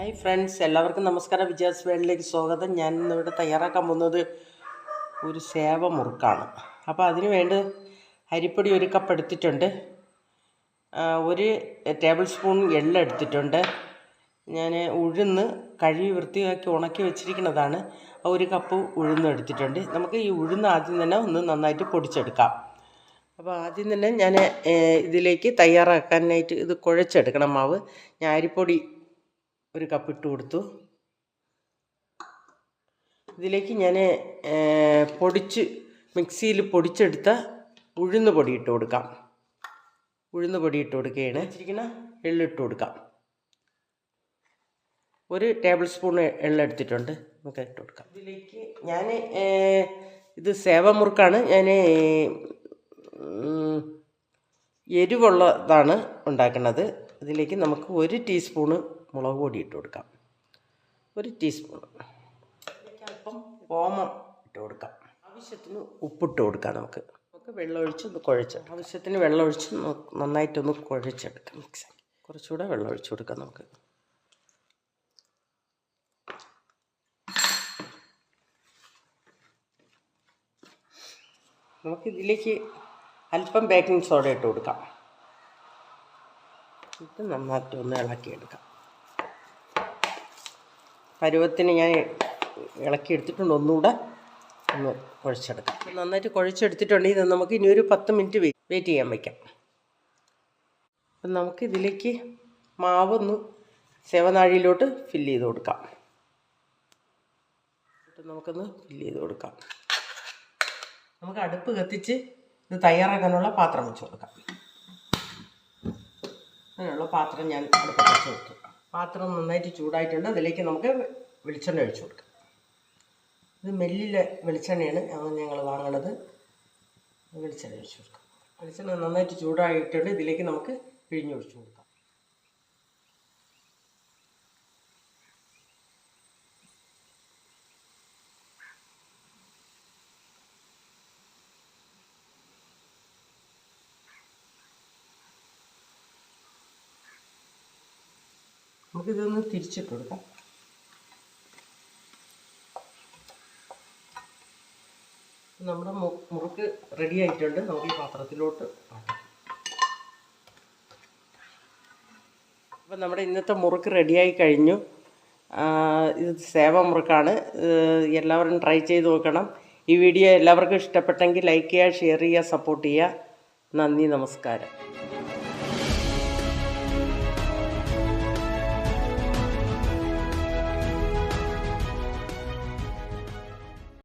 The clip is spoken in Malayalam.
ഹായ് ഫ്രണ്ട്സ്, എല്ലാവർക്കും നമസ്കാരം. വിജയാസ് വേൾഡിലേക്ക് സ്വാഗതം. ഞാൻ ഇന്നിവിടെ തയ്യാറാക്കാൻ പോകുന്നത് ഒരു സേവ മുറുക്കാണ്. അപ്പോൾ അതിന് വേണ്ടി അരിപ്പൊടി ഒരു കപ്പ് എടുത്തിട്ടുണ്ട്, ഒരു ടേബിൾ സ്പൂൺ എള്ള എടുത്തിട്ടുണ്ട്. ഞാൻ ഉഴുന്ന് കഴുകി വൃത്തിയാക്കി ഉണക്കി വെച്ചിരിക്കുന്നതാണ്. ഒരു കപ്പ് ഉഴുന്ന് എടുത്തിട്ടുണ്ട്. നമുക്ക് ഈ ഉഴുന്ന് ആദ്യം തന്നെ ഒന്ന് നന്നായിട്ട് പൊടിച്ചെടുക്കാം. അപ്പോൾ ആദ്യം തന്നെ ഞാൻ ഇതിലേക്ക് തയ്യാറാക്കാനായിട്ട് ഇത് കുഴച്ചെടുക്കണം മാവ്. ഞാൻ അരിപ്പൊടി ഒരു കപ്പ് ഇട്ട് കൊടുത്തു. ഇതിലേക്ക് ഞാൻ മിക്സിയിൽ പൊടിച്ചെടുത്ത ഉഴുന്ന് പൊടി ഇട്ട് കൊടുക്കാം. ഉഴുന്ന് പൊടി ഇട്ട് കൊടുക്കുകയാണ്. വെച്ചിരിക്കുന്ന എള്ളിട്ട് കൊടുക്കാം. ഒരു ടേബിൾ സ്പൂൺ എള്ളെടുത്തിട്ടുണ്ട്, നമുക്ക് ഇട്ട് കൊടുക്കാം. ഇതിലേക്ക് ഞാൻ ഇത് സേവമുറുക്കാണ്. ഞാൻ എരിവുള്ളതാണ് ഉണ്ടാക്കുന്നത്. ഇതിലേക്ക് നമുക്ക് ഒരു ടീസ്പൂണ് മുളക് പൊടി ഇട്ട് കൊടുക്കാം. ഒരു ടീസ്പൂൺ. അല്പം ഓമം ഇട്ട് കൊടുക്കാം. ആവശ്യത്തിന് ഉപ്പിട്ട് കൊടുക്കാം. നമുക്ക് വെള്ളമൊഴിച്ച് ഒന്ന് കുഴച്ച്, ആവശ്യത്തിന് വെള്ളമൊഴിച്ച് നന്നായിട്ടൊന്ന് കുഴച്ചെടുക്കാം. മിക്സ് കുറച്ചുകൂടെ വെള്ളം ഒഴിച്ച് കൊടുക്കാം. നമുക്കിതിലേക്ക് അല്പം ബേക്കിംഗ് സോഡ ഇട്ട് കൊടുക്കാം. ഇത് നന്നായിട്ട് ഒന്ന് ഇളക്കിയെടുക്കാം. പരുവത്തിന് ഞാൻ ഇളക്കിയെടുത്തിട്ടുണ്ട്. ഒന്നുകൂടെ ഒന്ന് കുഴച്ചെടുക്കാം. നന്നായിട്ട് കുഴച്ചെടുത്തിട്ടുണ്ടെങ്കിൽ ഇത് നമുക്ക് ഇനി ഒരു 10 മിനിറ്റ് വെയിറ്റ് ചെയ്യാൻ വയ്ക്കാം. അപ്പം നമുക്ക് ഇതിലേക്ക് മാവൊന്ന് സേവനാഴിയിലോട്ട് ഫില്ല് ചെയ്ത് കൊടുക്കാം. നമുക്കൊന്ന് ഫില്ല് ചെയ്ത് കൊടുക്കാം. നമുക്ക് അടുപ്പ് കത്തിച്ച് ഇത് തയ്യാറാക്കാനുള്ള പാത്രം വെച്ച് കൊടുക്കാം. അതിനുള്ള പാത്രം ഞാൻ അടുപ്പ് വെച്ച് കൊടുത്തു. പാത്രം നന്നായിട്ട് ചൂടായിട്ടുണ്ട്. അതിലേക്ക് നമുക്ക് വെളിച്ചെണ്ണ ഒഴിച്ചു കൊടുക്കാം. ഇത് മെല്ലിലെ വെളിച്ചെണ്ണയാണ് ഞങ്ങൾ വാങ്ങണത്. വെളിച്ചെണ്ണ ഒഴിച്ചു കൊടുക്കാം. വെളിച്ചെണ്ണ നന്നായിട്ട് ചൂടായിട്ടുണ്ട്. ഇതിലേക്ക് നമുക്ക് പിഴിഞ്ഞൊഴിച്ചു കൊടുക്കാം. നമുക്കിതൊന്ന് തിരിച്ചിട്ട് കൊടുക്കാം. നമ്മുടെ മുറുക്ക് റെഡി ആയിട്ടുണ്ട്. നമുക്ക് ഈ പാത്രത്തിലോട്ട് മാറ്റാം. അപ്പം നമ്മുടെ ഇന്നത്തെ മുറുക്ക് റെഡിയായി കഴിഞ്ഞു. ഇത് സേവ മുറുക്കാണ്. എല്ലാവരും ട്രൈ ചെയ്ത് നോക്കണം. ഈ വീഡിയോ എല്ലാവർക്കും ഇഷ്ടപ്പെട്ടെങ്കിൽ ലൈക്ക് ചെയ്യുക, ഷെയർ ചെയ്യുക, സപ്പോർട്ട് ചെയ്യുക. നന്ദി, നമസ്കാരം.